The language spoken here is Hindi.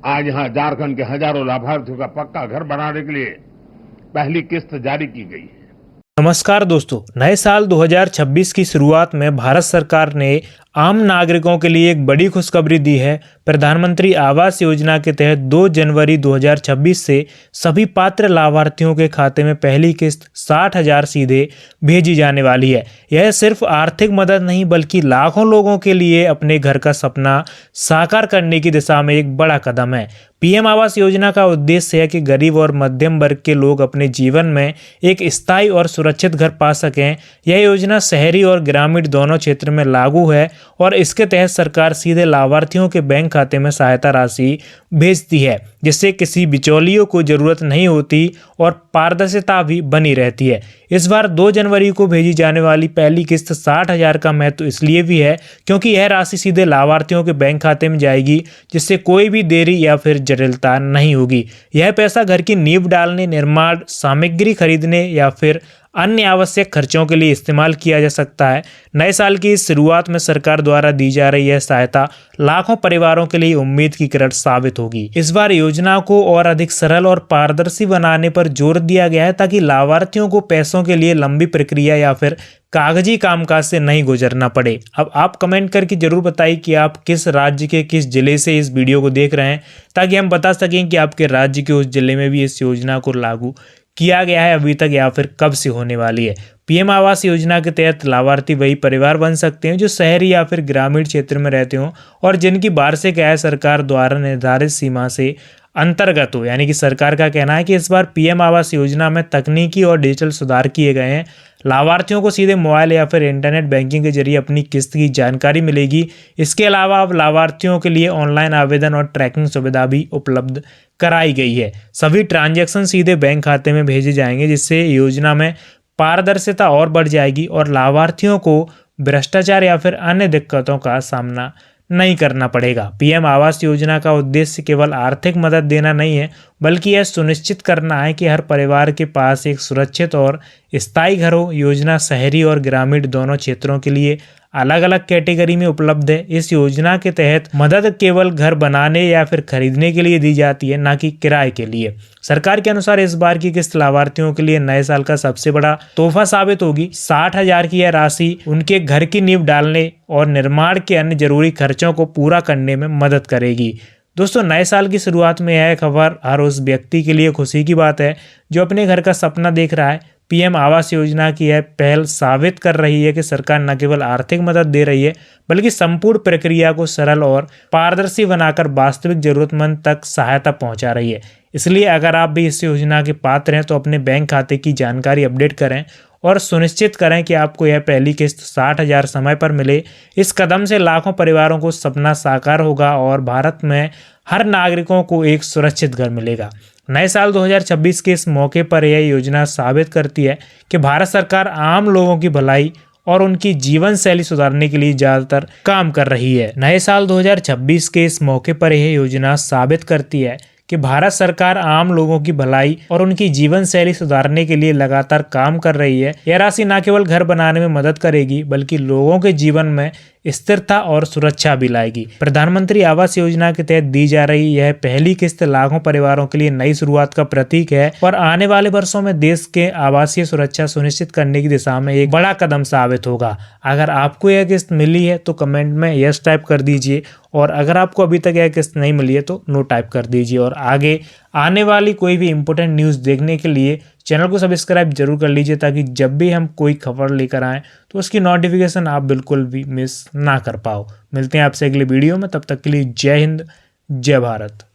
आज यहां झारखंड के हजारों लाभार्थियों का पक्का घर बनाने के लिए पहली किस्त जारी की गई है। नमस्कार दोस्तों, नए साल 2026 की शुरुआत में भारत सरकार ने आम नागरिकों के लिए एक बड़ी खुशखबरी दी है। प्रधानमंत्री आवास योजना के तहत 2 जनवरी 2026 से सभी पात्र लाभार्थियों के खाते में पहली किस्त 60,000 सीधे भेजी जाने वाली है। यह सिर्फ आर्थिक मदद नहीं बल्कि लाखों लोगों के लिए अपने घर का सपना साकार करने की दिशा में एक बड़ा कदम है। पीएम आवास योजना का उद्देश्य है कि गरीब और मध्यम वर्ग के लोग अपने जीवन में एक स्थायी और सुरक्षित घर पा सकें। यह योजना शहरी और ग्रामीण दोनों क्षेत्र में लागू है और इसके तहत सरकार सीधे लाभार्थियों के बैंक खाते में सहायता राशि भेजती है, जिससे किसी बिचौलियों को जरूरत नहीं होती और पारदर्शिता भी बनी रहती है। इस बार 2 जनवरी को भेजी जाने वाली पहली किस्त 60,000 का महत्व इसलिए भी है क्योंकि यह राशि सीधे लाभार्थियों के बैंक खाते में जाएगी, जिससे कोई भी देरी या फिर जटिलता नहीं होगी। यह पैसा घर की नींव डालने, निर्माण सामग्री खरीदने या फिर अन्य आवश्यक खर्चों के लिए इस्तेमाल किया जा सकता है। नए साल की इस शुरुआत में सरकार द्वारा दी जा रही यह सहायता लाखों परिवारों के लिए उम्मीद की किरण साबित होगी। इस बार योजना को और अधिक सरल और पारदर्शी बनाने पर जोर दिया गया है ताकि लाभार्थियों को पैसों के लिए लंबी प्रक्रिया या फिर कागजी कामकाज से नहीं गुजरना पड़े। अब आप कमेंट करके जरूर बताइए कि आप किस राज्य के किस जिले से इस वीडियो को देख रहे हैं, ताकि हम बता सकें कि आपके राज्य के उस जिले में भी इस योजना को लागू किया गया है अभी तक या फिर कब से होने वाली है। पीएम आवास योजना के तहत लाभार्थी वही परिवार बन सकते हैं जो शहरी या फिर ग्रामीण क्षेत्र में रहते हों और जिनकी वार्षिक आय सरकार द्वारा निर्धारित सीमा से अंतर्गत हो। यानी कि सरकार का कहना है कि इस बार पीएम आवास योजना में तकनीकी और डिजिटल सुधार किए गए हैं। लाभार्थियों को सीधे मोबाइल या फिर इंटरनेट बैंकिंग के जरिए अपनी किस्त की जानकारी मिलेगी। इसके अलावा अब लाभार्थियों के लिए ऑनलाइन आवेदन और ट्रैकिंग सुविधा भी उपलब्ध कराई गई है। सभी ट्रांजैक्शन सीधे बैंक खाते में भेजे जाएंगे, जिससे योजना में पारदर्शिता और बढ़ जाएगी और लाभार्थियों को भ्रष्टाचार या फिर अन्य दिक्कतों का सामना नहीं करना पड़ेगा। पीएम आवास योजना का उद्देश्य केवल आर्थिक मदद देना नहीं है, बल्कि यह सुनिश्चित करना है कि हर परिवार के पास एक सुरक्षित और स्थायी घर हो। योजना शहरी और ग्रामीण दोनों क्षेत्रों के लिए अलग अलग कैटेगरी में उपलब्ध है। इस योजना के तहत मदद केवल घर बनाने या फिर खरीदने के लिए दी जाती है, ना कि किराए के लिए। सरकार के अनुसार इस बार की किस्त लाभार्थियों के लिए नए साल का सबसे बड़ा तोहफा साबित होगी। 60,000 की यह राशि उनके घर की नींव डालने और निर्माण के अन्य जरूरी खर्चों को पूरा करने में मदद करेगी। दोस्तों, नए साल की शुरुआत में यह खबर हर उस व्यक्ति के लिए खुशी की बात है जो अपने घर का सपना देख रहा है। पीएम आवास योजना की यह पहल साबित कर रही है कि सरकार न केवल आर्थिक मदद दे रही है, बल्कि संपूर्ण प्रक्रिया को सरल और पारदर्शी बनाकर वास्तविक जरूरतमंद तक सहायता पहुंचा रही है। इसलिए अगर आप भी इस योजना के पात्र हैं तो अपने बैंक खाते की जानकारी अपडेट करें और सुनिश्चित करें कि आपको यह पहली किस्त 60,000 समय पर मिले। इस कदम से लाखों परिवारों को सपना साकार होगा और भारत में हर नागरिकों को एक सुरक्षित घर मिलेगा। नए साल 2026 के इस मौके पर यह योजना साबित करती है कि भारत सरकार आम लोगों की भलाई और उनकी जीवन शैली सुधारने के लिए ज़्यादातर काम कर रही है। नए साल 2026 के इस मौके पर यह योजना साबित करती है कि भारत सरकार आम लोगों की भलाई और उनकी जीवन शैली सुधारने के लिए लगातार काम कर रही है। यह राशि न केवल घर बनाने में मदद करेगी, बल्कि लोगों के जीवन में स्थिरता और सुरक्षा भी लाएगी। प्रधानमंत्री आवास योजना के तहत दी जा रही यह पहली किस्त लाखों परिवारों के लिए नई शुरुआत का प्रतीक है और आने वाले वर्षों में देश के आवासीय सुरक्षा सुनिश्चित करने की दिशा में एक बड़ा कदम साबित होगा। अगर आपको यह किस्त मिली है तो कमेंट में यस टाइप कर दीजिए, और अगर आपको अभी तक यह किस्त नहीं मिली है तो नो टाइप कर दीजिए। और आगे आने वाली कोई भी इंपॉर्टेंट न्यूज़ देखने के लिए चैनल को सब्सक्राइब जरूर कर लीजिए, ताकि जब भी हम कोई खबर लेकर आएँ तो उसकी नोटिफिकेशन आप बिल्कुल भी मिस ना कर पाओ। मिलते हैं आपसे अगले वीडियो में, तब तक के लिए जय हिंद, जय भारत।